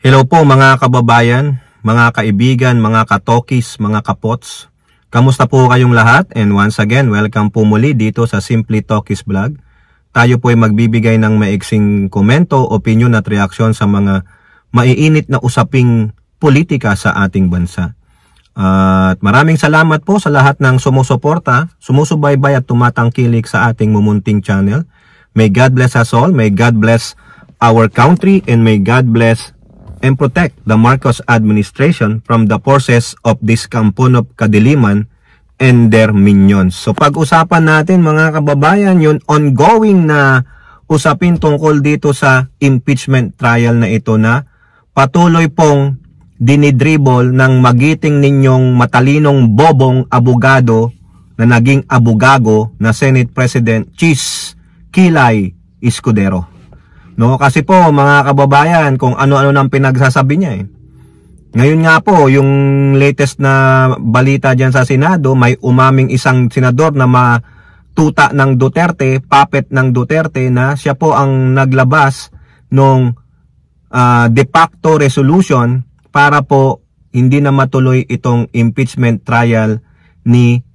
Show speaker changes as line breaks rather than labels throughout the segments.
Hello po mga kababayan, mga kaibigan, mga katokis, mga kapots. Kamusta po kayong lahat? And once again, welcome po muli dito sa Simply Talkies Vlog. Tayo po ay magbibigay ng maiksing komento, opinion at reaksyon sa mga maiinit na usaping politika sa ating bansa. At maraming salamat po sa lahat ng sumusuporta, sumusubaybay at tumatangkilik sa ating mumunting channel. May God bless us all, may God bless our country, and may God bless and protect the Marcos administration from the forces of this Kampunop Kadiliman and their minions. So pag-usapan natin mga kababayan, yung ongoing na usapin tungkol dito sa impeachment trial na ito na patuloy pong dinidribble ng magiting ninyong matalinong bobong abogado na naging abogago na Senate President Chis Kilay Escudero. No, kasi po mga kababayan, kung ano-ano nang pinagsasabi niya eh. Ngayon nga po, yung latest na balita diyan sa Senado, may umaming isang senador na matuta ng Duterte, puppet ng Duterte, na siya po ang naglabas ng de facto resolution para po hindi na matuloy itong impeachment trial ni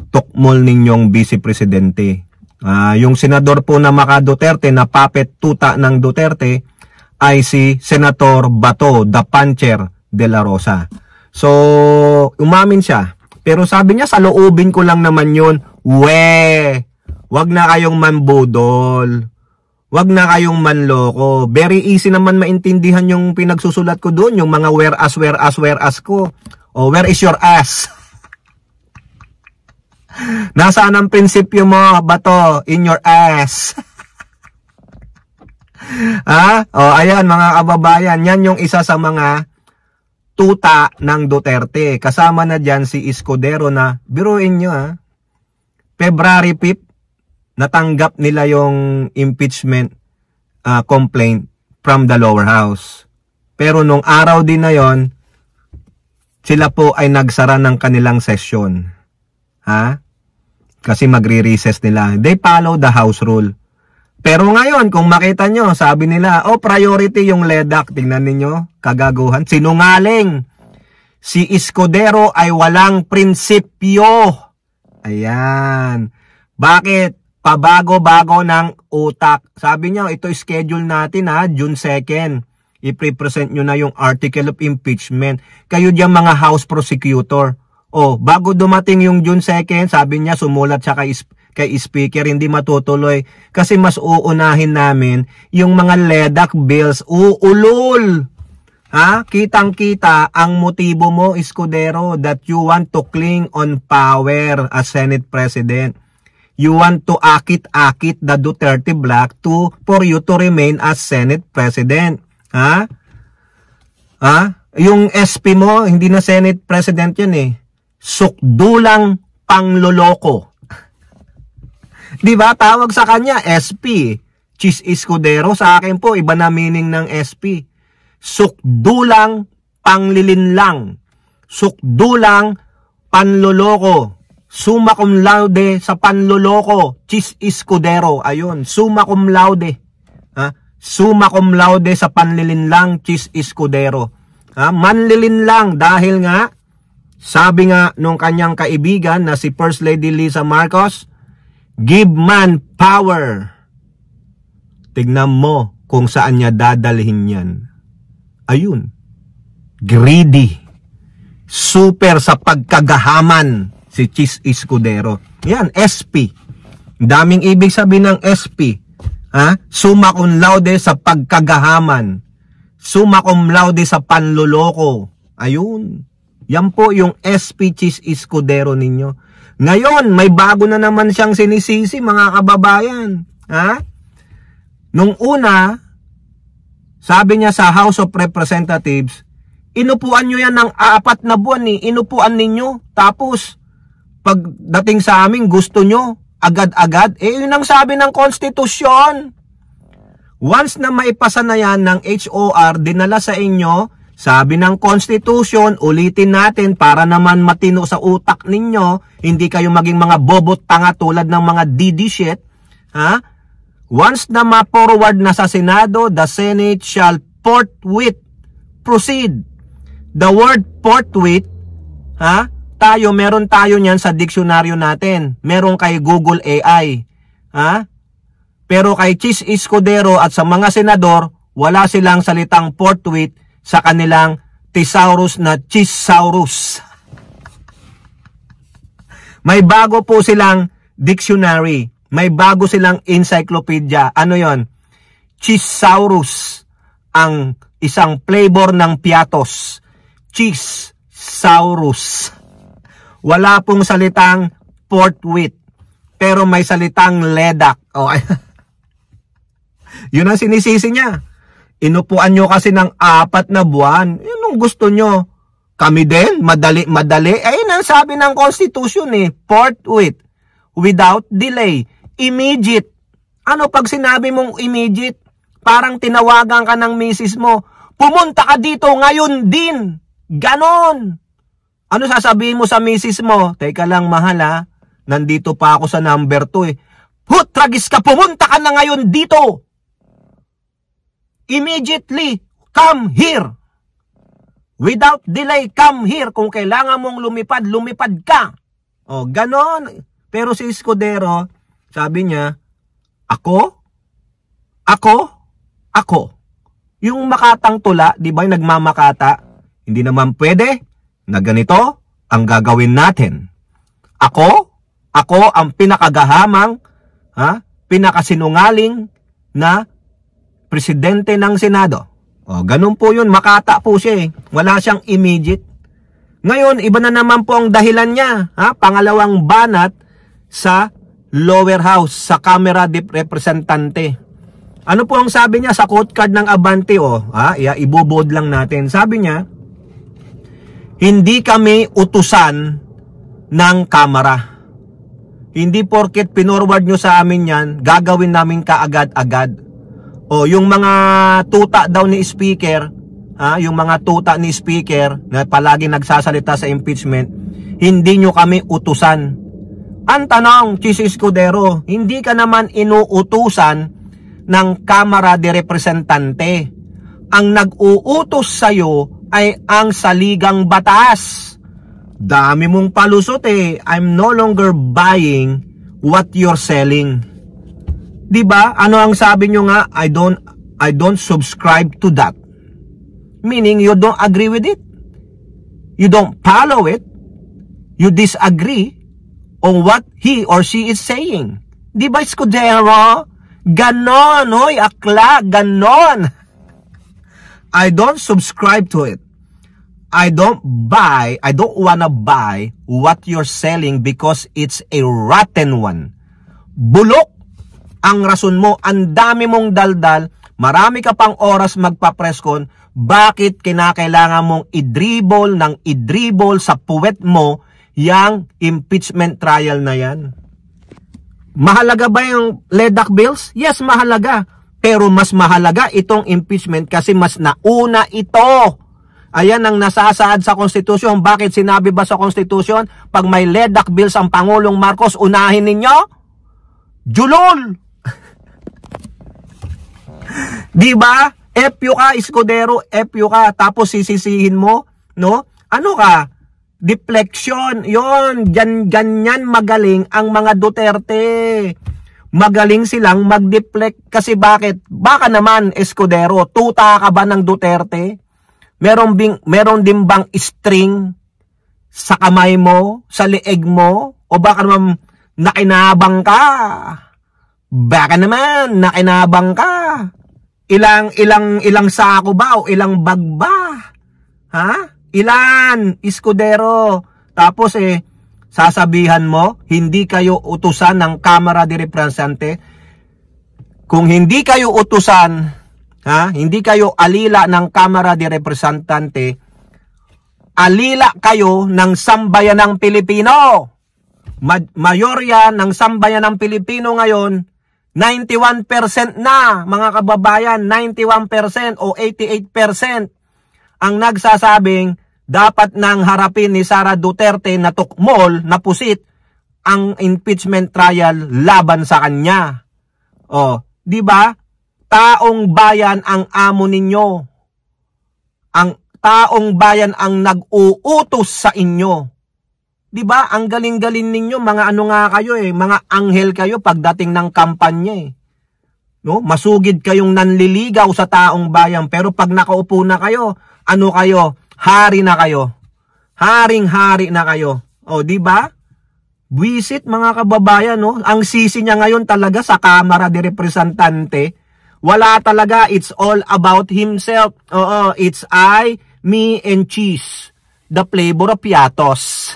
Tokmol ninyong Vice Presidente. Yung senador po na Maka Duterte na puppet tuta ng Duterte ay si Senator Bato the Puncher de la Rosa. So, umamin siya. Pero sabi niya, sa loobin ko lang naman yun. Wag na kayong manbudol. Wag na kayong manloko. Very easy naman maintindihan yung pinagsusulat ko doon. Yung mga whereas ko. O, where is your ass? Nasaan ang prinsipyo mo, Bato? In your ass. Ayan mga kababayan, yan yung isa sa mga tuta ng Duterte. Kasama na dyan si Escudero na, biruin nyo February 5th, natanggap nila yung impeachment complaint from the lower house. Pero nung araw din na yon, sila po ay nagsara ng kanilang session. Kasi magre-recess nila. They follow the house rule. Pero ngayon, kung makita nyo, sabi nila, priority yung LEDAC. Tingnan ninyo, kagaguhan. Sinungaling. Si Escudero ay walang prinsipyo. Ayan. Bakit? Pabago-bago ng utak. Sabi niya, ito schedule natin June 2nd. I-present nyo na yung article of impeachment. Kayo diyan mga house prosecutor. Bago dumating yung June 2nd, sabi niya sumulat siya kay speaker, hindi matutuloy. Kasi mas uunahin namin yung mga LEDAC bills. Uulol! Kitang-kita ang motibo mo, Escudero, that you want to cling on power as Senate President. You want to akit-akit the Duterte bloc for you to remain as Senate President. Yung SP mo, hindi na Senate President yan Sukdulang pangloloko. Diba? Tawag sa kanya, SP. Chis Escudero. Sa akin po, iba na meaning ng SP. Sukdulang panglilinlang. Sukdulang panloloko. Summa cum laude sa panloloko. Chis Escudero. Ayun, summa cum laude. Summa cum laude sa panlilinlang, Chis Escudero. Manlilinlang dahil nga, sabi nga nung kanyang kaibigan na si First Lady Lisa Marcos, give man power. Tignan mo kung saan niya dadalhin yan. Ayun. Greedy. Super sa pagkagahaman si Chis Escudero. Yan, SP. Daming ibig sabihin ng SP. Summa cum laude sa pagkagahaman. Summa cum laude sa panloloko. Ayun. Yan po yung SP Chis Escudero ninyo. Ngayon, may bago na naman siyang sinisisi, mga kababayan. Nung una, sabi niya sa House of Representatives, inupuan nyo yan ng 4 na buwan Inupuan ninyo. Tapos, pagdating sa amin, gusto nyo, agad-agad. Yun ang sabi ng konstitusyon. Once na maipasa na yan ng HOR, dinala sa inyo, sabi ng Constitution, ulitin natin para naman matino sa utak ninyo, hindi kayo maging mga bobot tanga tulad ng mga DD shit. Once na ma-forward na sa Senado, the Senate shall forthwith proceed. The word forthwith, meron tayo niyan sa diksyonaryo natin. Meron kay Google AI. Pero kay Chis Escudero at sa mga senador, wala silang salitang forthwith sa kanilang thesaurus na Chisaurus. May bago po silang dictionary. May bago silang encyclopedia. Ano yon? Chisaurus. Ang isang flavor ng piatos. Chisaurus. Wala pong salitang forthwith. Pero may salitang ledak. Yun ang sinisisi niya. Inupuan nyo kasi ng 4 na buwan. Yun ang gusto nyo. Kami din, madali. Ayun ang sabi ng Constitution forthwith. Without delay. Immediate. Ano pag sinabi mong immediate? Parang tinawagan ka ng misis mo. Pumunta ka dito ngayon din. Ganon. Ano sasabihin mo sa misis mo? Teka lang mahal nandito pa ako sa number 2 Hutragis ka, pumunta ka na ngayon dito. Immediately, come here. Without delay, come here. Kung kailangan mong lumipad, lumipad ka. Ganon. Pero si Escudero, sabi niya, ako. Yung makatang tula, di ba yung nagmamakata? Hindi naman pwede na ganito ang gagawin natin. Ako ang pinakagahamang, pinakasinungaling na presidente ng Senado. Ganun po yun, makata po siya Wala siyang immediate. Ngayon, iba na naman po ang dahilan niya. Pangalawang banat sa lower house, sa Kamara de Representante. Ano po ang sabi niya sa quote card ng Abante? Ibubod lang natin. Sabi niya, hindi kami utusan ng Kamara. Hindi porket pinorward nyo sa amin yan, gagawin namin kaagad-agad. Yung mga tuta daw ni Speaker, yung mga tuta ni Speaker na palagi nagsasalita sa impeachment, hindi nyo kami utusan. Ang tanong, Chis Escudero, hindi ka naman inuutusan ng Kamara de Representante. Ang nag-uutos sa'yo ay ang saligang batas. Dami mong palusot I'm no longer buying what you're selling. Diba? Ano ang sabi nyo nga? I don't subscribe to that. Meaning you don't agree with it. You don't follow it. You disagree on what he or she is saying. Diba, Escudero? Ganon, akla, ganon. I don't subscribe to it. I don't wanna buy what you're selling because it's a rotten one. Bulok ang rason mo, ang dami mong daldal, marami ka pang oras magpa-presscon, bakit kinakailangan mong idribble sa puwet mo yang impeachment trial na yan? Mahalaga ba yung ledak bills? Yes, mahalaga. Pero mas mahalaga itong impeachment kasi mas nauna ito. Ayan ang nasasaad sa konstitusyon. Bakit sinabi ba sa konstitusyon? Pag may ledak bills ang Pangulong Marcos, unahin ninyo? Julol! Diba? FU ka, Escudero, FU ka. Tapos sisisihin mo, no? Ano ka? Deflection. Yon, ganyan magaling ang mga Duterte. Magaling silang mag-deflect. Kasi bakit? Baka naman, Escudero, tuta ka ba ng Duterte? Meron din bang string sa kamay mo, sa leeg mo? O baka naman nakinabang ka? Baka naman nakinabang ka? Ilang sako ba o ilang bag ba? Ilan, Escudero? Tapos sasabihan mo, hindi kayo utusan ng Kamara de Representante. Kung hindi kayo utusan, hindi kayo alila ng Kamara de Representante, alila kayo ng sambayanang Pilipino. Mayorya ng sambayanang Pilipino ngayon, 91% na, mga kababayan, 91% o 88% ang nagsasabing dapat nang harapin ni Sara Duterte na tukmol, na pusit ang impeachment trial laban sa kanya. Di ba? Taong bayan ang amo ninyo. Ang taong bayan ang nag-uutos sa inyo. 'Di ba? Ang galing-galing ninyo, mga ano nga kayo mga anghel kayo pagdating ng kampanya No? Masugid kayong nanliligaw sa taong bayan, pero pag nakaupo na kayo, ano kayo? Hari na kayo. Haring-hari na kayo. O, 'di ba? Buisit mga kababayan, no? Ang sisi niya ngayon talaga sa Kamara de Representante. Wala talaga, it's all about himself. Oo, it's I, me, and cheese. The flavor of Piatos.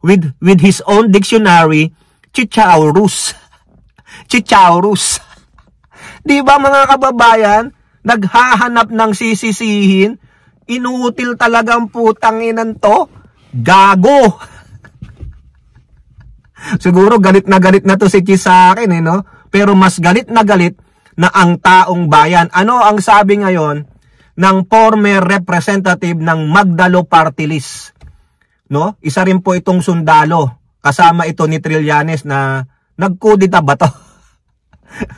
With his own dictionary, Chichaurus. Chichaurus. Di ba mga kababayan, naghahanap ng sisisihin, inuutil talagang putang inan to, gago. Siguro galit na to si Chis sa akin no? Pero mas galit na ang taong bayan. Ano ang sabi ngayon ng former representative ng Magdalo Party List? No? Isa rin po itong sundalo. Kasama ito ni Trillanes na nagkudita ba to?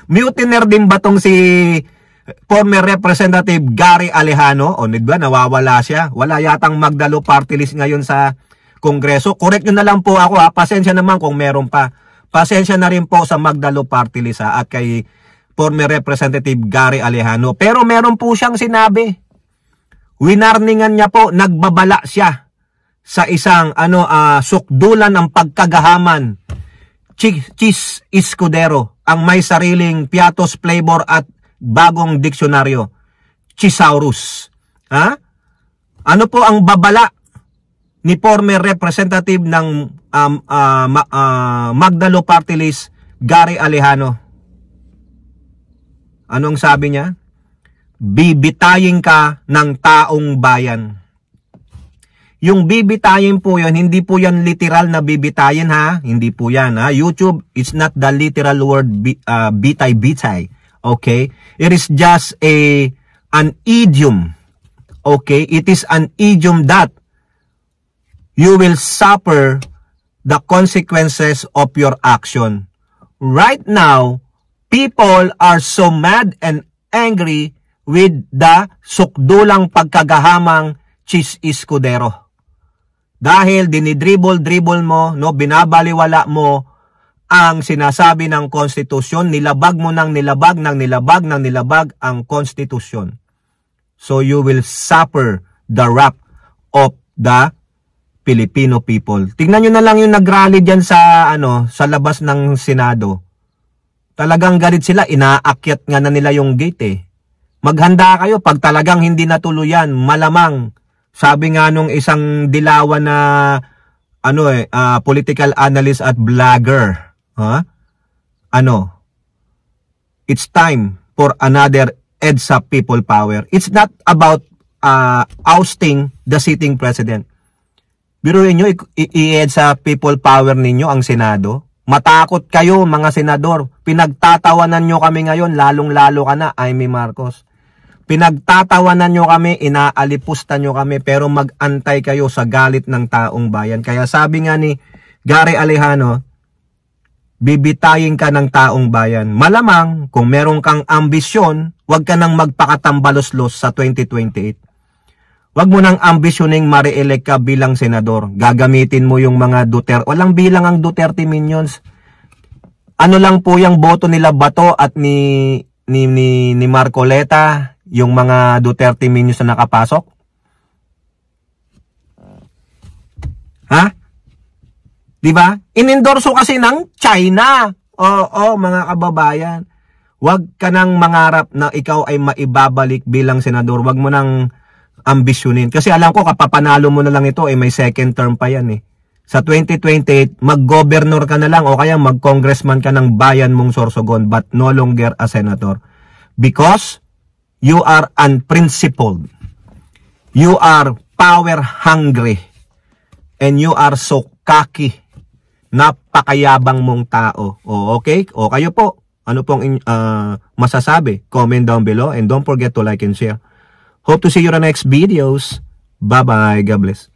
Mutiner din ba tong si former representative Gary Alejano? O diba, nawawala siya. Wala yatang Magdalo Party List ngayon sa Kongreso. Correct nyo na lang po ako Pasensya naman kung meron pa. Pasensya na rin po sa Magdalo Party List at kay former representative Gary Alejano. Pero meron po siyang sinabi. Winarningan niya po, nagbabala siya sa isang sukdulan ng pagkagahaman. Chis Escudero, ang may sariling Piatos flavor at bagong diksyonaryo. Chisaurus. Ha? Ano po ang babala ni former representative ng Magdalo Party List, Gary Alejano? Anong sabi niya? Bibitayin ka ng taong bayan. Yung bibitayin po yun, hindi po yan literal na bibitayin ha. Hindi po yan ha. YouTube, it's not the literal word bitay-bitay. Okay? It is just an idiom. Okay? It is an idiom that you will suffer the consequences of your action. Right now, people are so mad and angry with the sukdulang pagkagahamang Chis Escudero. Dahil dinidribble mo, no, binabaliwala mo ang sinasabi ng konstitusyon, nilabag mo ng nilabag ang konstitusyon. So you will suffer the wrath of the Filipino people. Tingnan nyo na lang yung nagrally diyan sa sa labas ng Senado. Talagang galit sila, inaakyat nga na nila yung gate Maghanda kayo pag talagang hindi natuluyan, malamang. Sabi nga nung isang dilawan na political analyst at vlogger, it's time for another EDSA people power. It's not about ousting the sitting president. Biruin nyo, i-EDSA people power ninyo ang Senado. Matakot kayo mga senador. Pinagtatawanan nyo kami ngayon, lalong-lalo ka na, Amy Marcos. Pinagtatawanan nyo kami, inaalipusta nyo kami, pero mag-antay kayo sa galit ng taong bayan. Kaya sabi nga ni Gary Alejano, bibitayin ka ng taong bayan. Malamang, kung meron kang ambisyon, huwag ka nang magpakatambalos-los sa 2028. Huwag mo nang ambisyoning ma-re-elect ka bilang senador. Gagamitin mo yung mga Duterte. Walang bilang ang Duterte minions. Ano lang po yung boto nila Bato at ni Marcoleta, yung mga Duterte minions na nakapasok? Ha? Diba? Inendorso kasi ng China. Oo, mga kababayan. Huwag ka nang mangarap na ikaw ay maibabalik bilang senador. Huwag mo nang ambisyonin. Kasi alam ko, kapapanalo mo na lang ito, may second term pa yan Sa 2028, mag-governor ka na lang o kaya mag-congressman ka ng bayan mong Sorsogon, but no longer a senator. Because you are unprincipled. You are power hungry. And you are so cocky. Napakayabang mong tao. O, okay? O kayo po, ano pong masasabi? Comment down below and don't forget to like and share. Hope to see you in the next videos. Bye-bye. God bless.